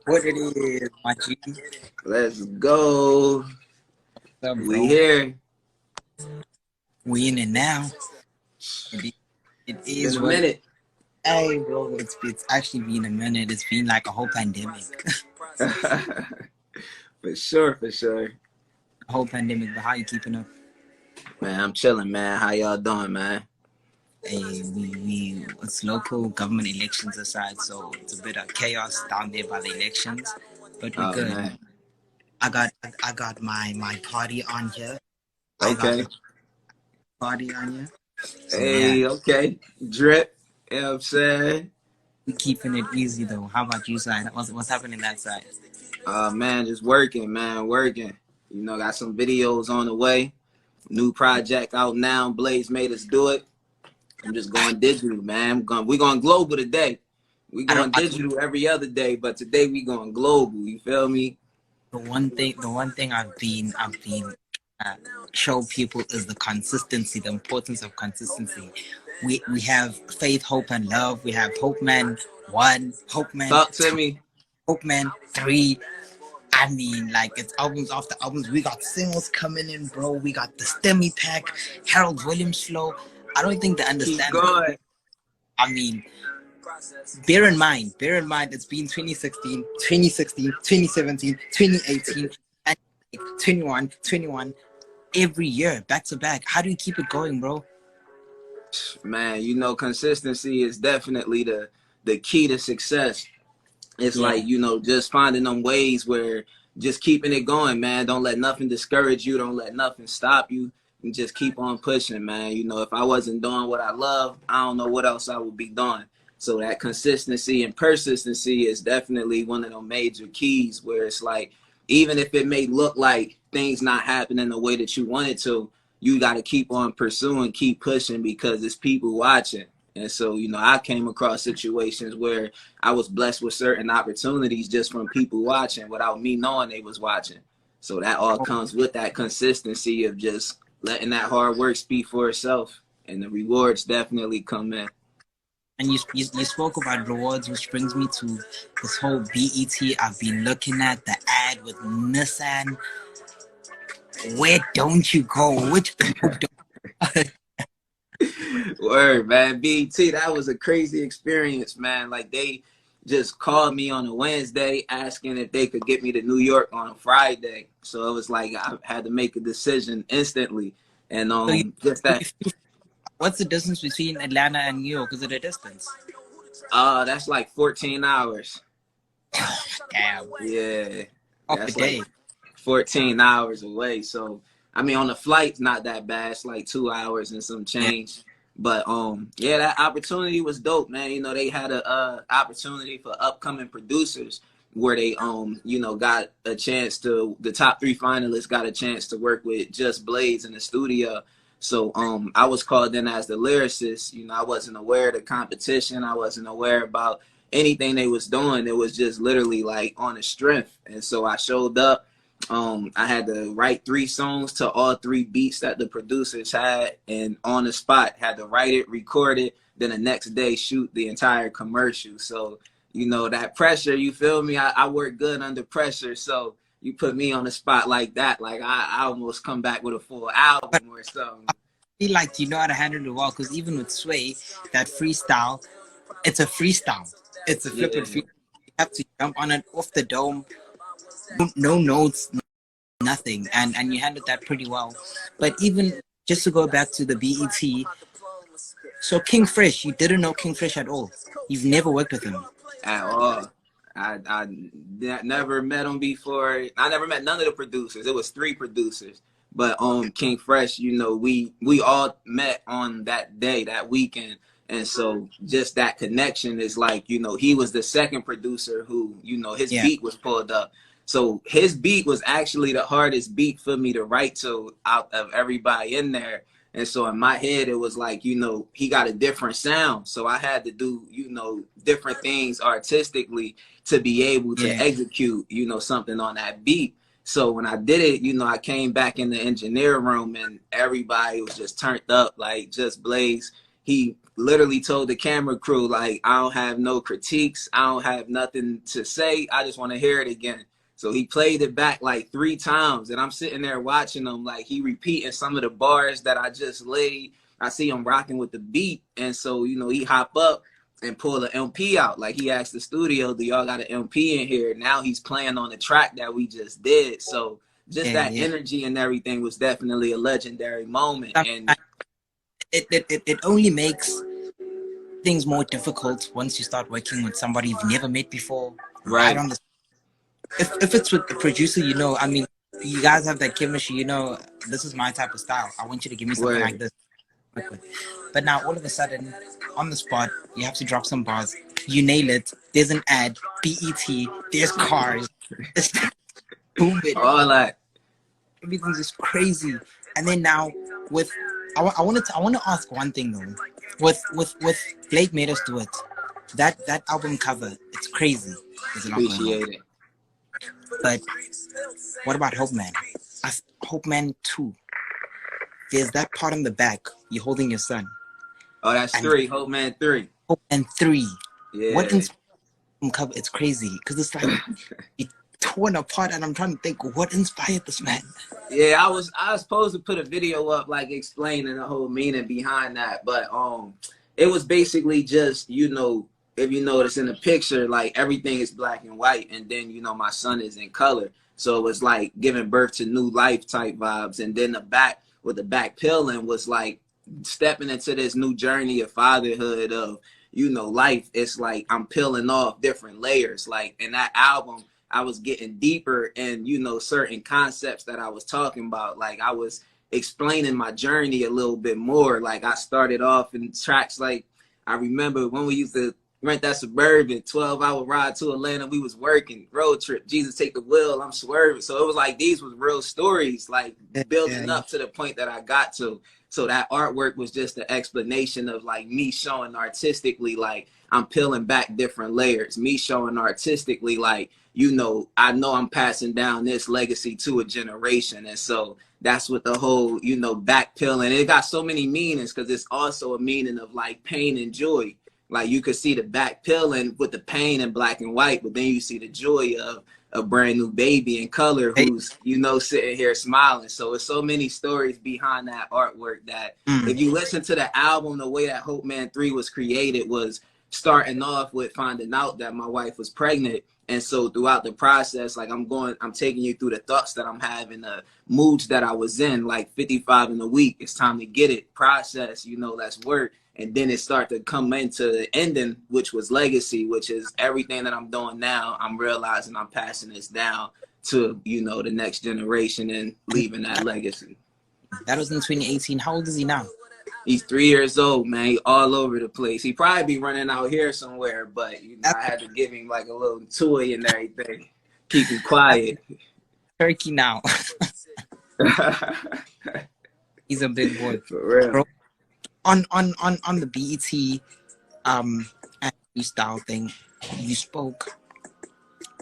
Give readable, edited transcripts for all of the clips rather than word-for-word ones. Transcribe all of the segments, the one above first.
What it is, my G. Let's go. What's up, We bro? here. We in it now. It It's been is a what it minute. Hey, bro. It's actually been a minute. It's been like a whole pandemic. For sure, for sure. A whole pandemic. But how you keeping up? Man, I'm chilling, man. How y'all doing, man? Hey, it's local government elections aside, so it's a bit of chaos down there by the elections. But we're Oh, good. man. I got my party on here. I got Okay. my party on here. So yeah, Hey, okay. Drip. You know what I'm saying? we keeping it easy though. How about you side? What's happening that side? Man, just working, man. Working. Got some videos on the way. New project out now. Blaze made us do it. I'm just going digital, man. We going global today. We I don't. going digital every other day, but today we going global. You feel me? The one thing I've been uh, show people is the consistency, the importance of consistency. We have faith, hope, and love. We have Hope Man 1, Hope Man Talk to 2, me. Hope Man 3. I mean, like, it's albums after albums. We got singles coming in, bro. We got the STEMI pack, Harold Williams flow. I don't think they Keep understand. going. I mean, bear in mind, it's been 2016, 2016, 2017, 2018, and 21, every year, back to back. How do you keep it going, bro? Man, consistency is definitely the key to success. It's Yeah. like, just finding them ways where just keeping it going, man. Don't let nothing discourage you. Don't let nothing stop you. And just keep on pushing, man. If I wasn't doing what I love, I don't know what else I would be doing. So that consistency and persistency is definitely one of the major keys where it's like, even if it may look like things not happening the way that you want it to, you got to keep on pursuing, keep pushing because it's people watching. And so, I came across situations where I was blessed with certain opportunities just from people watching without me knowing they was watching. So that all comes with that consistency of just letting that hard work speak for itself. And the rewards definitely come in. And you spoke about rewards, which brings me to this whole BET. I've been looking at the ad with Nissan. Where don't you go? Which people don't? Word, man. BT, that was a crazy experience, man. Like they just called me on a Wednesday asking if they could get me to New York on a Friday. So it was like I had to make a decision instantly. And So you, just that what's the distance between Atlanta and New York? Is it a distance? that's like 14 hours. Damn, Yeah. half a That's like day. 14 hours away. So I mean on the flight's not that bad. It's like 2 hours and some Yeah. change. But yeah, that opportunity was dope, man. They had a opportunity for upcoming producers where they got a chance to the top 3 finalists got a chance to work with Just Blaze in the studio. So I was called in as the lyricist. I wasn't aware of the competition. I wasn't aware about anything they was doing. It was just literally like on the strength. And so I showed up. I had to write 3 songs to all 3 beats that the producers had, and on the spot had to write it, record it, then the next day shoot the entire commercial. So that pressure, you feel me? I work good under pressure, so you put me on the spot like that, like I almost come back with a full But album or something. I feel like you know how to handle it well, because even with Sway, that freestyle, it's a freestyle. It's a flippin' Yeah. freestyle. You have to jump on it off the dome. No notes, nothing, and you handled that pretty well. But even just to go back to the BET, so King Fresh, you didn't know King Fresh at all. You've never worked with him. At all. I never met him before. I never met none of the producers. It was 3 producers. But King Fresh, we all met on that day, that weekend. And so just that connection is like, he was the second producer who, his Yeah, beat was pulled up. So his beat was actually the hardest beat for me to write to out of everybody in there. And so in my head, it was like, he got a different sound. So I had to do, different things artistically to be able to yeah. execute, something on that beat. So when I did it, I came back in the engineer room and everybody was just turned up, like Just Blaze. He literally told the camera crew, like, I don't have no critiques. I don't have nothing to say. I just want to hear it again. So he played it back like 3 times, and I'm sitting there watching him, like he repeating some of the bars that I just laid. I see him rocking with the beat, and so, you know, he hop up and pull an MP out. Like he asked the studio, do y'all got an MP in here? Now he's playing on the track that we just did. So just Yeah, that yeah. energy and everything was definitely a legendary moment. And It only makes things more difficult once you start working with somebody you've never met before. Right right, on the if it's with the producer, you know, I mean, you guys have that chemistry, you know, this is my type of style. I want you to give me something like word. this. But now all of a sudden, on the spot, you have to drop some bars. You nail it. There's an ad, BET, there's cars. It's booming. All that. Everything's just crazy. And then now with I want to ask one thing though. With Blake Made Us Do It. That album cover, it's crazy. There's a lot going on. Appreciate it. But what about Hope Man? Hope Man 2. There's that part on the back. You're holding your son. Oh, that's And 3. Hope Man 3. Hope Man 3. Yeah. What inspired cover? It's crazy because it's like it's torn apart, and I'm trying to think what inspired this man. Yeah, I was supposed to put a video up like explaining the whole meaning behind that, but it was basically just, you know, if you notice in the picture, like everything is black and white, and then, you know, my son is in color, so it was like giving birth to new life type vibes. And then the back with the back peeling was like stepping into this new journey of fatherhood, of, you know, life. It's like I'm peeling off different layers. Like in that album, I was getting deeper in, you know, certain concepts that I was talking about. Like I was explaining my journey a little bit more. Like I started off in tracks like, I remember when we used to rent that Suburban, 12-hour ride to Atlanta. We was working, road trip, Jesus take the wheel, I'm swerving. So it was like, these was real stories, like building up to the point that I got to. So that artwork was just an explanation of like me showing artistically, like I'm peeling back different layers, me showing artistically, like, you know I'm passing down this legacy to a generation. And so that's what the whole, you know, back peeling, it got so many meanings, because it's also a meaning of like pain and joy. Like you could see the back peeling with the pain in black and white, but then you see the joy of a brand new baby in color who's, you know, sitting here smiling. So it's so many stories behind that artwork that if you listen to the album, the way that Hope Man 3 was created was starting off with finding out that my wife was pregnant. And so throughout the process, like I'm taking you through the thoughts that I'm having, the moods that I was in, like 55 in a week. It's time to get it, process, you know, let's work. And then it started to come into the ending, which was legacy, which is everything that I'm doing now. I'm realizing I'm passing this down to, you know, the next generation and leaving that legacy. That was in 2018. How old is he now? He's 3 years old, man. He all over the place. He probably be running out here somewhere, but, you know, I had to give him like a little toy and everything. Keep him quiet. Turkey now. He's a big boy. For real. Bro, on the BET style thing, you spoke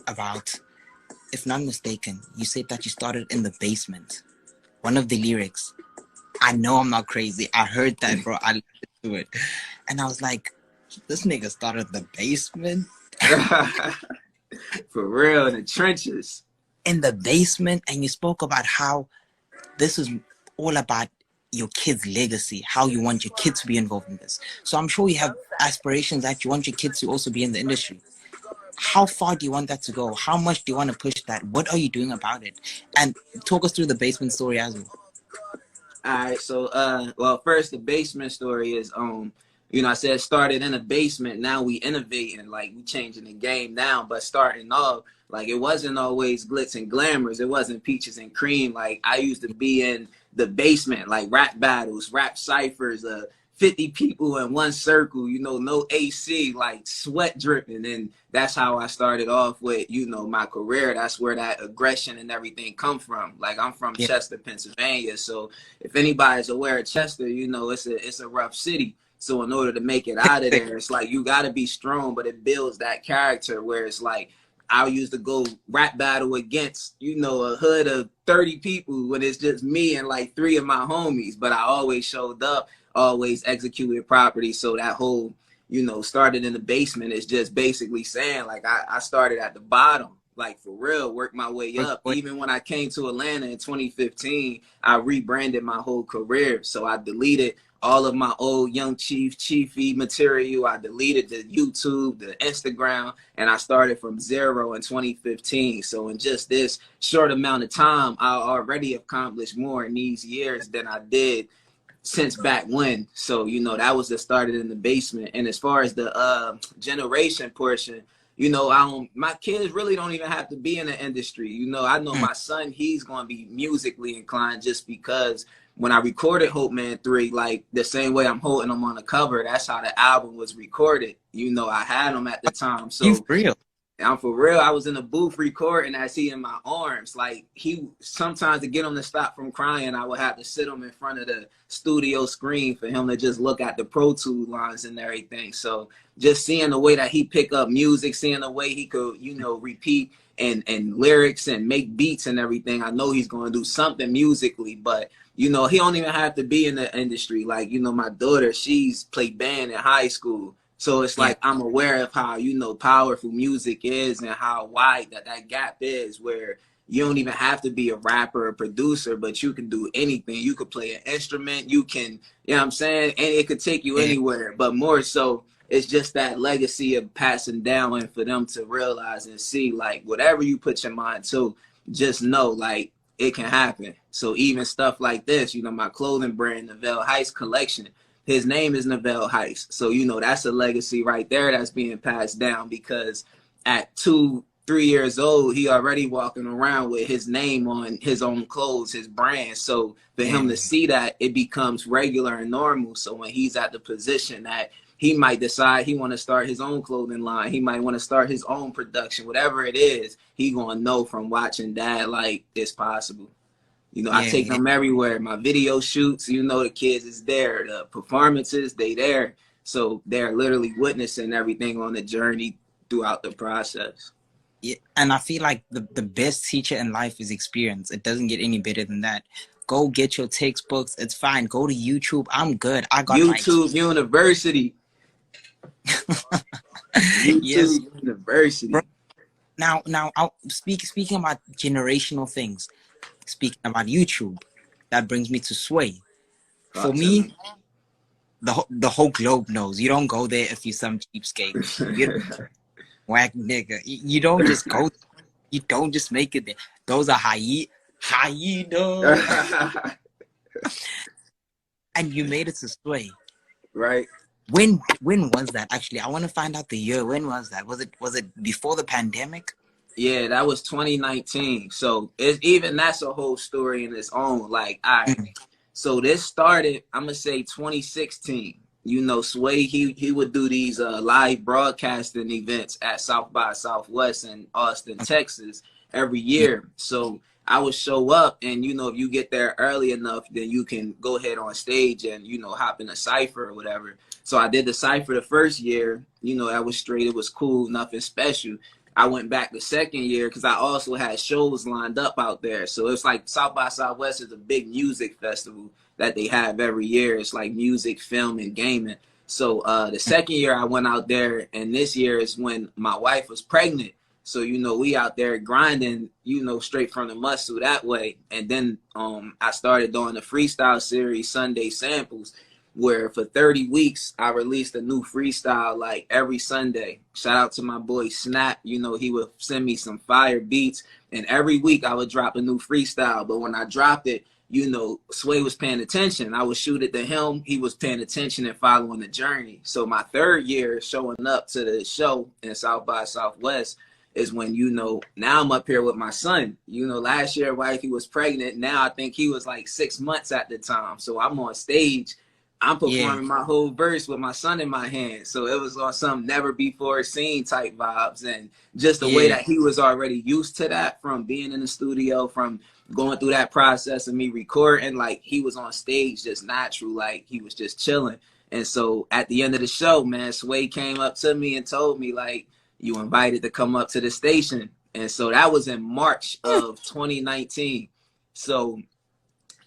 about, if not mistaken, you said that you started in the basement. One of the lyrics, I know I'm not crazy. I heard that, bro. I listened to it. And I was like, this nigga started the basement. For real, in the trenches. In the basement. And you spoke about how this is all about your kid's legacy, how you want your kids to be involved in this. So I'm sure you have aspirations that you want your kids to also be in the industry. How far do you want that to go? How much do you want to push that? What are you doing about it? And talk us through the basement story as well. All right, so well, first the basement story is you know, I said started in a basement. Now we innovating, like we changing the game now. But starting off, like it wasn't always glitz and glamours. It wasn't peaches and cream. Like I used to be in the basement, like rap battles, rap ciphers, 50 people in one circle, you know, no AC, like sweat dripping. And that's how I started off with, you know, my career. That's where that aggression and everything come from. Like I'm from Chester, Pennsylvania. So if anybody's aware of Chester, you know, it's a rough city. So in order to make it out of there, it's like you got to be strong, but it builds that character where it's like I used to go rap battle against, you know, a hood of 30 people when it's just me and like 3 of my homies. But I always showed up, always executed property. So that whole, you know, started in the basement is just basically saying like I started at the bottom, like for real, worked my way up. Even when I came to Atlanta in 2015, I rebranded my whole career. So I deleted all of my old Young Chief, Chiefy material. I deleted the YouTube, the Instagram, and I started from zero in 2015. So in just this short amount of time, I already accomplished more in these years than I did since back when. So, you know, that was the started in the basement. And as far as the generation portion, you know, my kids really don't even have to be in the industry. You know, I know my son, he's going to be musically inclined just because when I recorded Hope Man 3, like the same way I'm holding him on the cover, that's how the album was recorded. You know, I had him at the time. You So for real? I'm for real. I was in the booth recording as he in my arms. Like he sometimes to get him to stop from crying, I would have to sit him in front of the studio screen for him to just look at the Pro Tools lines and everything. So just seeing the way that he pick up music, seeing the way he could, you know, repeat and lyrics and make beats and everything, I know he's going to do something musically. But you know, he don't even have to be in the industry. Like, you know, my daughter, she's played band in high school. So it's like I'm aware of how, you know, powerful music is and how wide that gap is, where you don't even have to be a rapper or producer, but you can do anything. You could play an instrument. You can, you know what I'm saying? And it could take you anywhere. But more so, it's just that legacy of passing down and for them to realize and see, like, whatever you put your mind to, just know, like, it can happen. So even stuff like this, you know, my clothing brand, Navelle Hice collection, his name is Navelle Hice. So, you know, that's a legacy right there that's being passed down, because at 2-3 years old, he already walking around with his name on his own clothes, his brand. So for him to see that, it becomes regular and normal. So when he's at the position that he might decide he want to start his own clothing line, he might want to start his own production, whatever it is, he going to know from watching dad, like, it's possible. You know, I take them everywhere. My video shoots, you know, the kids is there. The performances, they there. So they're literally witnessing everything on the journey throughout the process. Yeah, and I feel like the best teacher in life is experience. It doesn't get any better than that. Go get your textbooks. It's fine. Go to YouTube. I'm good. I got YouTube University. YouTube University. Bro, now, I'll speaking about generational things. Speaking about YouTube, that brings me to Sway. For me, the whole globe knows you don't go there if you're some cheapskate. You whack nigga. You don't just go. You don't just make it there. Those are hyenas. And you made it to Sway. Right. When was that actually? I want to find out the year. When was that? Was it before the pandemic? Yeah, that was 2019. So it's even that's a whole story in its own. Like, all right. So this started, I'm gonna say 2016. You know, Sway, he would do these live broadcasting events at South by Southwest in Austin, Texas every year. So I would show up, and you know, if you get there early enough, then you can go ahead on stage and, you know, hop in a cypher or whatever. So I did the cypher the first year. You know, that was straight. It was cool, nothing special. I went back the second year because I also had shows lined up out there. So it's like South by Southwest is a big music festival that they have every year. It's like music, film, and gaming. So the second year I went out there, and this year is when my wife was pregnant. So, you know, we out there grinding, you know, straight from the muscle that way. And then I started doing the freestyle series, Sunday Samples, where for 30 weeks, I released a new freestyle like every Sunday. Shout out to my boy Snap. You know, he would send me some fire beats, and every week I would drop a new freestyle. But when I dropped it, you know, Sway was paying attention. I would shoot it to him. He was paying attention and following the journey. So my third year showing up to the show in South by Southwest is when, you know, now I'm up here with my son. You know, last year, wifey was pregnant. Now I think he was like 6 months at the time. So I'm on stage. I'm performing my whole verse with my son in my hand. So it was on some never before seen type vibes. And just the way that he was already used to that from being in the studio, from going through that process of me recording, like he was on stage just natural, like he was just chilling. And so at the end of the show, man, Sway came up to me and told me, like, you invited to come up to the station. And so that was in March of 2019. So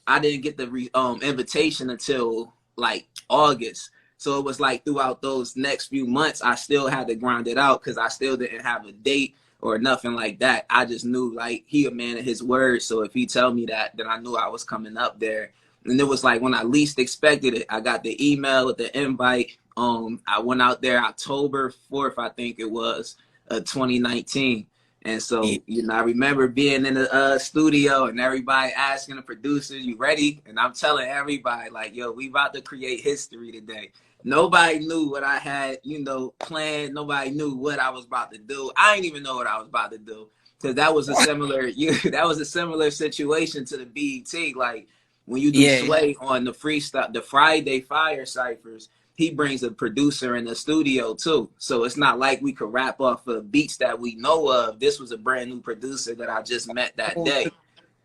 I didn't get the invitation until like August. So it was like throughout those next few months, I still had to grind it out because I still didn't have a date or nothing like that. I just knew like he a man of his word. So if he tell me that, then I knew I was coming up there. And it was like when I least expected it, I got the email with the invite. I went out there October 4th, I think it was, 2019. And Yeah, so, you know, I remember being in the studio and everybody asking the producers, you ready? And I'm telling everybody, like, yo, we about to create history today. Nobody knew what I had, you know, planned. Nobody knew what I was about to do. I didn't even know what I was about to do because that was a similar, that was a similar situation to the BET. Like when you do yeah. Sway on the freestyle, the Friday Fire ciphers, he brings a producer in the studio too. So it's not like we could rap off of beats that we know of. This was a brand new producer that I just met that Oh, day.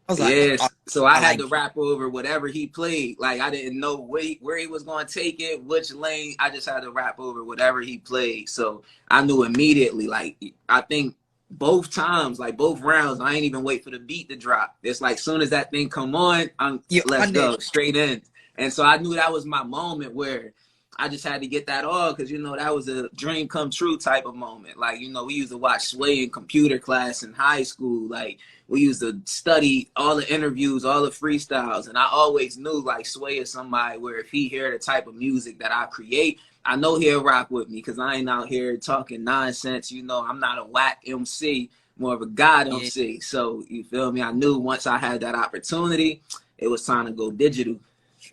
I was like, Yes. So I I had like, to rap over whatever he played. Like I didn't know where he was going to take it, which lane. I just had to rap over whatever he played. So I knew immediately. Like I think both times, like both rounds, I ain't even wait for the beat to drop. It's like soon as that thing come on, you let's on it. go straight in. And so I knew that was my moment where I just had to get that all because you know that was a dream come true type of moment. Like you know we used to watch Sway in computer class in high school. Like we used to study all the interviews, all the freestyles, and I always knew like Sway is somebody where if he hear the type of music that I create, I know he'll rock with me because I ain't out here talking nonsense. You know I'm not a whack MC, more of a God Yeah. MC. So you feel me? I knew once I had that opportunity, it was time to go digital,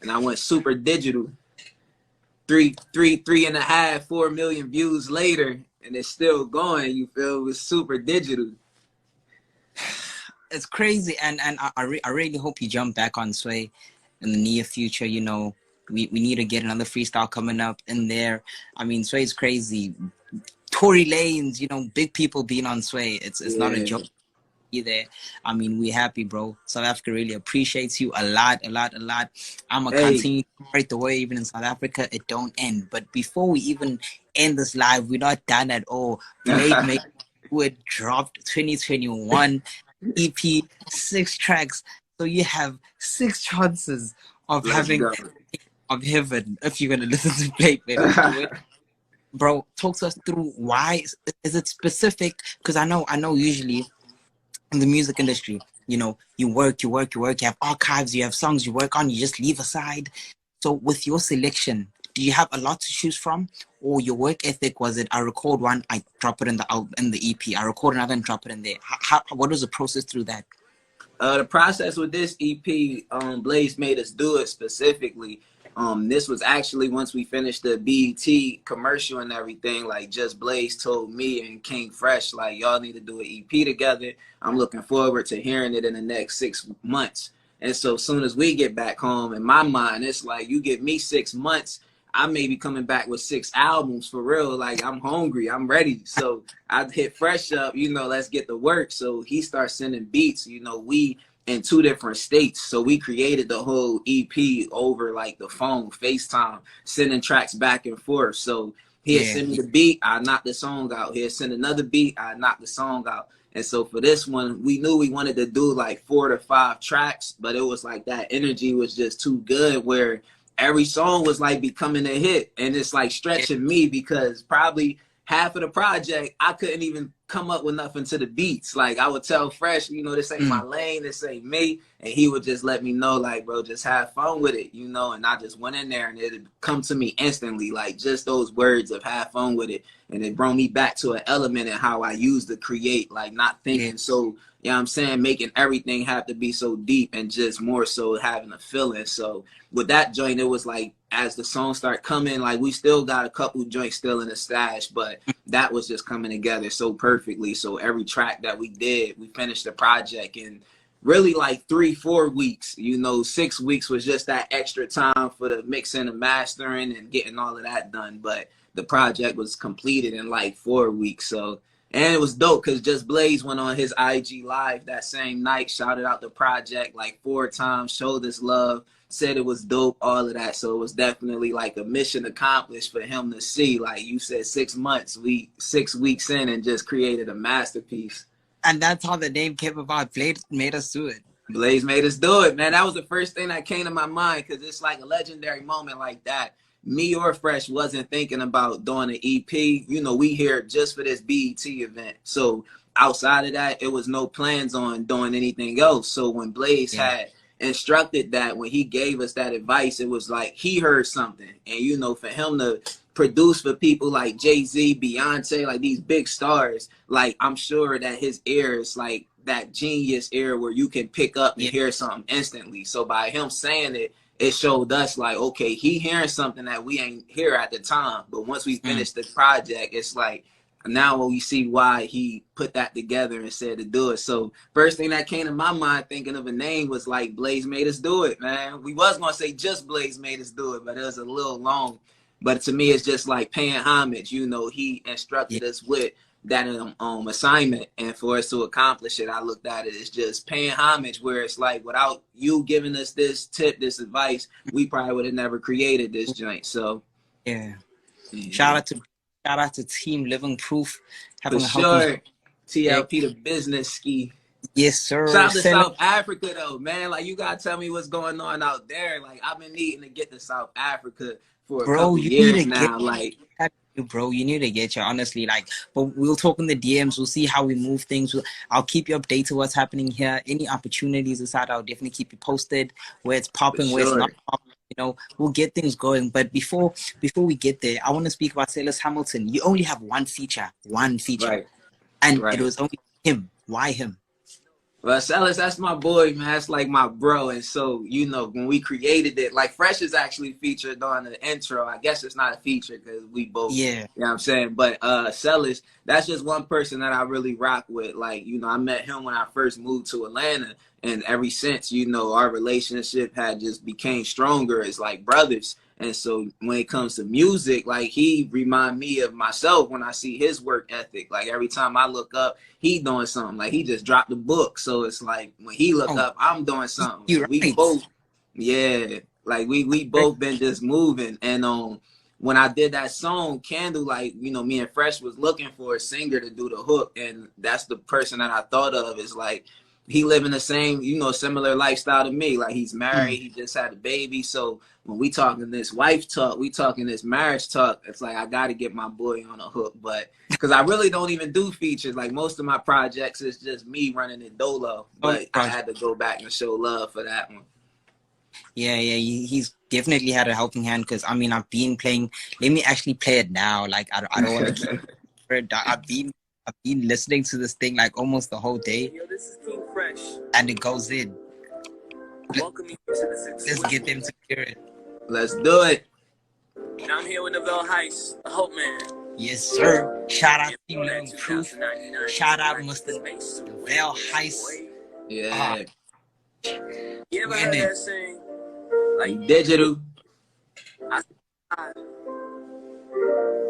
and I went super digital. Three and a half, 4 million views later, and it's still going. You feel it was super digital. It's crazy, and I really hope you jump back on Sway in the near future. You know, we need to get another freestyle coming up in there. I mean, Sway's crazy. Tory Lanez, you know, big people being on Sway. It's not a Yeah. joke either. I mean, we happy, bro. South Africa really appreciates you a lot, a lot, a lot. I'ma Hey. continue right the way, even in South Africa, it don't end. But before we even end this live, we're not done at all. Blade Make Wood dropped 2021 EP, 6 tracks. So you have 6 chances of Let's having go. of heaven if you're gonna listen to Blade Make. Bro, talk to us through why is it specific? Because I know usually in the music industry, you know, you have archives, you have songs you work on, you just leave aside. So with your selection, do you have a lot to choose from, or your work ethic was it? I record one, I drop it in the EP. I record another and drop it in there. What was the process through that? The process with this EP, Blaze made us do it specifically. This was actually once we finished the BET commercial and everything. Like just Blaze told me and King Fresh, like y'all need to do an EP together. I'm looking forward to hearing it in the next 6 months. And so as soon as we get back home, in my mind, it's like you give me 6 months, I may be coming back with 6 albums for real. Like I'm hungry, I'm ready. So I hit Fresh up, you know, let's get to work. So he starts sending beats. You know, we in 2 different states. So we created the whole EP over like the phone, FaceTime, sending tracks back and forth. So he'd Yeah, send me the beat, I knock the song out. He'd send another beat, I knock the song out. And so for this one, we knew we wanted to do like 4 to 5 tracks, but it was like that energy was just too good where every song was like becoming a hit. And it's like yeah, stretching me because probably half of the project, I couldn't even come up with nothing to the beats. Like I would tell Fresh, you know, this ain't my lane, this ain't me. And he would just let me know, like, bro, just have fun with it, you know. And I just went in there and it'd come to me instantly, like just those words of have fun with it. And it brought me back to an element in how I used to create, like not yeah, thinking so, you know what I'm saying, making everything have to be so deep and just more so having a feeling. So with that joint, it was like as the songs start coming, like we still got a couple joints still in the stash, but that was just coming together so perfectly. So every track that we did, we finished the project in really like 3-4 weeks. You know, 6 weeks was just that extra time for the mixing and mastering and getting all of that done. But the project was completed in like 4 weeks. So and it was dope because Just Blaze went on his IG live that same night, shouted out the project like 4 times, showed us love, said it was dope, all of that. So it was definitely like a mission accomplished for him to see. Like you said, 6 months, we 6 weeks in and just created a masterpiece. and that's how the name came about. Blade made us do it. Blaze made us do it, man. That was the first thing that came to my mind because it's like a legendary moment like that. Me or Fresh wasn't thinking about doing an EP. You know, we here just for this BET event. So outside of that, it was no plans on doing anything else. So when Blaze Yeah. had instructed that, when he gave us that advice, it was like he heard something. And, you know, for him to produce for people like Jay-Z, Beyonce, like these big stars, like I'm sure that his ear is like that genius ear where you can pick up and Yeah. hear something instantly. So by him saying it, it showed us like, okay, he hearing something that we ain't hear at the time. But once we finished the project, it's like now we see why he put that together and said to do it. So first thing that came to my mind thinking of a name was like Blaze made us do it, man. We was gonna say just Blaze made us do it, but it was a little long. But to me, it's just like paying homage. You know, he instructed us with that assignment, and for us to accomplish it, I looked at it as just paying homage, where it's like without you giving us this tip, this advice, we probably would have never created this joint. So yeah. Shout out to Team Living Proof for having a sure, helping. TLP the business ski. Yes, sir. Shout out to South Africa though, man. Like you gotta tell me what's going on out there. Like I've been needing to get to South Africa for a couple years now. Like bro, you need to get you, honestly. Like, but we'll talk in the DMs. We'll see how we move things. I'll keep you updated what's happening here. Any opportunities aside, I'll definitely keep you posted. Where it's popping, where it's not popping. You know, we'll get things going. But before we get there, I want to speak about Silas Hamilton. You only have one feature, right. and it was only him. Why him? Well, Silas, that's my boy, man. That's like my bro. And so, you know, when we created it, like Fresh is actually featured on the intro. I guess it's not a feature because we both, you know what I'm saying? But Silas, that's just one person that I really rock with. Like, you know, I met him when I first moved to Atlanta. And ever since, you know, our relationship had just became stronger as like brothers. And so when it comes to music, like he remind me of myself when I see his work ethic. Like every time I look up, he doing something. Like he just dropped a book. So it's like when he look up, I'm doing something. Like, we both, like we both been just moving. And when I did that song, Candlelight, you know, me and Fresh was looking for a singer to do the hook. And that's the person that I thought of is like, he living the same, you know, similar lifestyle to me. Like he's married, he just had a baby. So when we talking this wife talk, we talking this marriage talk, it's like I got to get my boy on a hook. But because I really don't even do features. Like most of my projects is just me running it dolo. But I had to go back and show love for that one. Yeah, he's definitely had a helping hand because I mean I've been playing. Let me actually play it now. Like I don't want to keep it. I've been listening to this thing like almost the whole day. Yo, this is Team Fresh. And it goes in. Welcome you to the Let's get them to hear it. Let's do it. I'm here with Navelle Hice, the Hope Man. Yes, sir. Shout out to Team Living Proof. Shout out Mr. Navelle Hice. Yeah. You ever heard that saying? Like digital.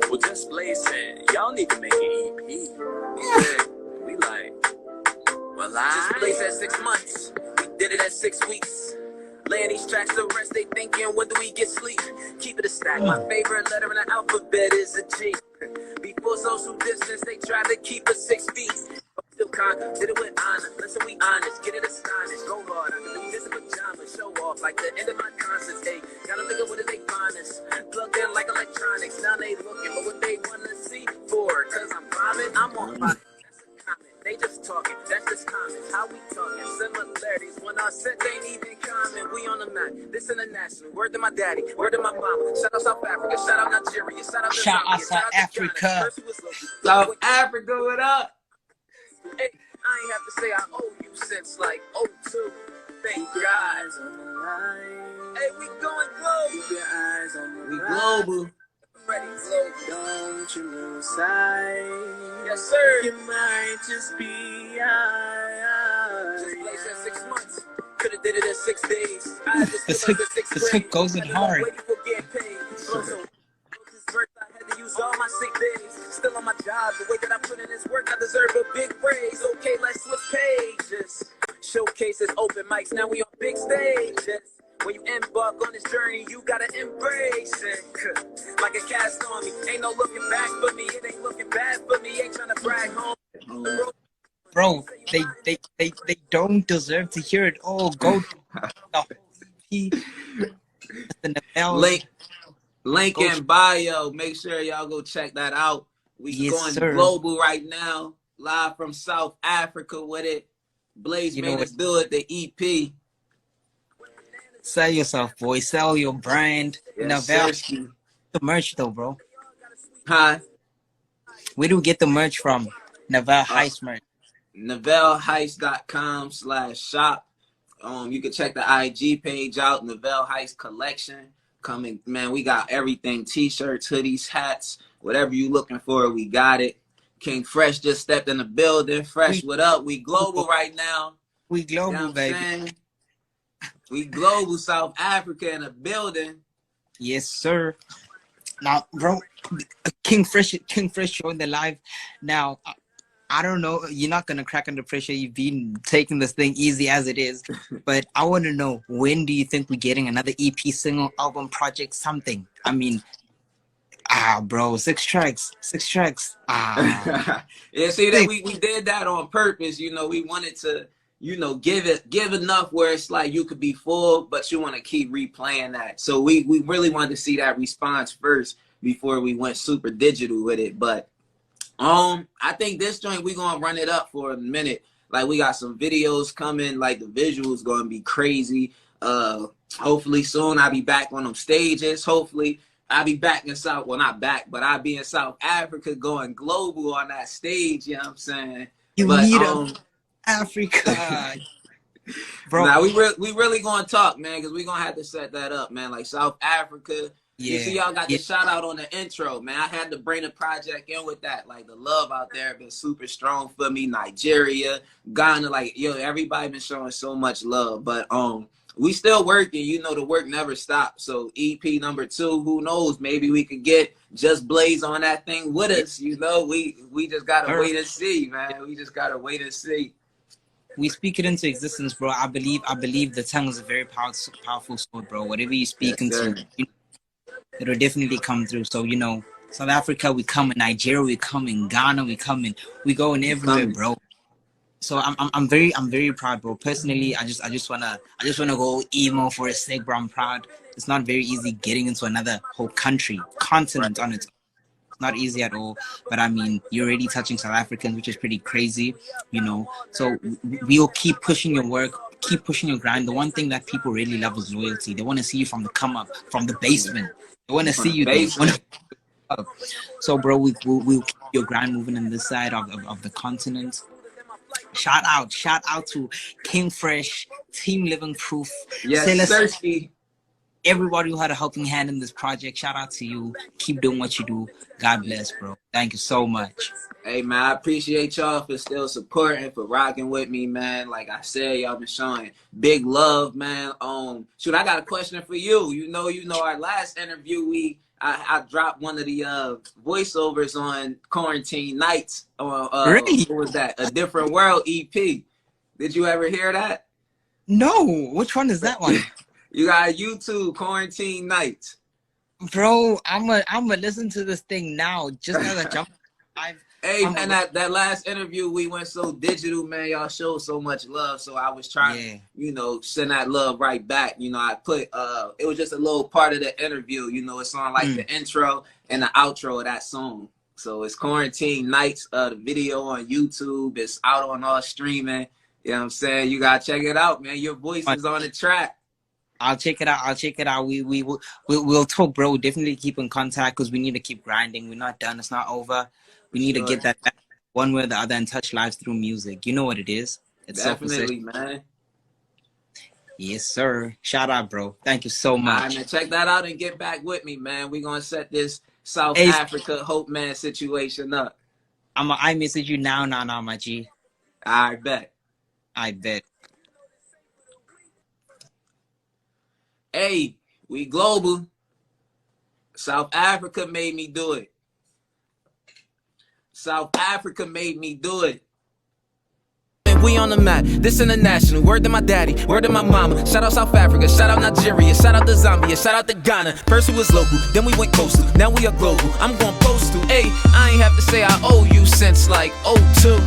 Well, just Blaze said, y'all need to make an EP. Yeah. We like, well, just Blaze at 6 months. We did it at 6 weeks. Laying these tracks to rest, they thinking, when do we get sleep? Keep it a stack. My favorite letter in the alphabet is a G. Before social distance, they tried to keep us 6 feet. Still did it with honor. Listen, we honest, get it astonished. Go hard, I can do this in pajamas. Show off like the end of my concerts. Hey, gotta look at what they finest. Plugged in like electronics. Now they looking for what they wanna see for. Cause I'm vibing, I'm on fire. That's a comment. They just talking, that's just comments. How we talking? Similarities. When our set ain't even common. We on the map. This international. Word to my daddy, word to my mama. Shout out South Africa, shout out Nigeria, shout out South Africa. South Africa, what up? Hey, I ain't have to say I owe you since like 02. Thank God. Hey, we going global. Keep your eyes on the we global. Ready, global. Don't you lose sight. Yes, sir. You might just be Just Blaze at 6 months. Could have did it in 6 days. I had this hook goes in hard. I had to use all my sick days. Still on my job, the way that I put in this work, I deserve a big praise. Okay, let's switch pages. Showcases, open mics, now we on big stages. When you embark on this journey, you gotta embrace it. Like a cast on me, ain't no looking back for me. It ain't looking bad for me, ain't trying to brag home. bro. They don't deserve to hear it all. Go to the whole EP, the Navelles. Link Go, in bio. Make sure y'all go check that out. We yes, going sir. global right now. Live from South Africa with it. Blaze You know made what? us do it. The EP. Sell yourself, boy. Sell your brand. Yes, Navelle, sir. the merch though, bro. Hi. Where do we get the merch from? Navelle Uh, Hice merch. NavelleHice.com/shop. You can check the IG page out. Navelle Hice collection coming, man. We got everything: t-shirts, hoodies, hats, whatever you looking for, we got it. King Fresh just stepped in the building. Fresh, what up? We global right now. We global, You know what I'm baby. saying? We global. South Africa in the building. Yes, sir. Now, bro, King Fresh showing the live. Now, I don't know. You're not gonna crack under pressure. You've been taking this thing easy as it is, but I want to know, when do you think we're getting another EP, single, album, project, something? I mean, bro, 6 tracks. Yeah, see that we did that on purpose. You know, we wanted to, you know, give enough where it's like you could be full, but you want to keep replaying that. So we really wanted to see that response first before we went super digital with it. But I think this joint we gonna run it up for a minute. Like, we got some videos coming. Like, the visuals gonna be crazy. Hopefully soon I'll be back on them stages. Hopefully I'll be back in South. Well, not back, but I'll be in South Africa going global on that stage. You know what I'm saying? You but need Africa, bro. Now we really gonna talk, man, because we gonna have to set that up, man. Like South Africa. Yeah. You see, y'all got the shout out on the intro, man. I had to bring the project in with that. Like, the love out there been super strong for me. Nigeria, Ghana, like, yo, everybody been showing so much love. But we still working. You know, the work never stops. So EP number 2, who knows? Maybe we could get Just Blaze on that thing with us. You know, we just gotta wait and see, man. We just gotta wait and see. We speak it into existence, bro. I believe the tongue is a very powerful sword, bro. Whatever you speak into, it'll definitely come through. So, you know, South Africa, we come in Nigeria, we come in Ghana, we going everywhere, bro. So I'm very proud, bro. Personally, I just wanna go emo for a sec, bro. I'm proud. It's not very easy getting into another whole continent on its own. It's not easy at all. But I mean, you're already touching South Africans, which is pretty crazy, you know. So we'll keep pushing your work, keep pushing your grind. The one thing that people really love is loyalty. They want to see you from the come up, from the basement. They want to see you there. So, bro, we'll keep your grind moving on this side of the continent. Shout out to King Fresh, Team Living Proof. Yes, sir. Everybody who had a helping hand in this project, shout out to you. Keep doing what you do. God bless, bro. Thank you so much. Hey, man, I appreciate y'all for still supporting, for rocking with me, man. Like I said, y'all been showing big love, man. Shoot, I got a question for you. You know, our last interview, I dropped one of the voiceovers on Quarantine Nights. Really? What was that? A Different World EP. Did you ever hear that? No. Which one is that one? You got YouTube, Quarantine Nights. Bro, I'm a listen to this thing now. Just as a jump. Hey, man, that last interview, we went so digital, man. Y'all showed so much love. So I was trying to, you know, send that love right back. You know, I put, it was just a little part of the interview. You know, it's on like the intro and the outro of that song. So it's Quarantine Nights, the video on YouTube. It's out on all streaming. You know what I'm saying? You got to check it out, man. Your voice is on the track. I'll check it out. We'll talk, bro. Definitely keep in contact because we need to keep grinding. We're not done. It's not over. We need to get that back one way or the other and touch lives through music. You know what it is. It's definitely, man. Yes, sir. Shout out, bro. Thank you so much. All right, man. Check that out and get back with me, man. We're going to set this South Africa Hope Man situation up. I message you now, my G. I bet. Hey, we global. South Africa made me do it. South Africa made me do it. We on the map, this international. Word to my daddy, word to my mama. Shout out South Africa, shout out Nigeria, shout out to Zambia, shout out to Ghana. First we was local, then we went coastal, now we are global. I'm going postal. Hey, I ain't have to say I owe you since like '02.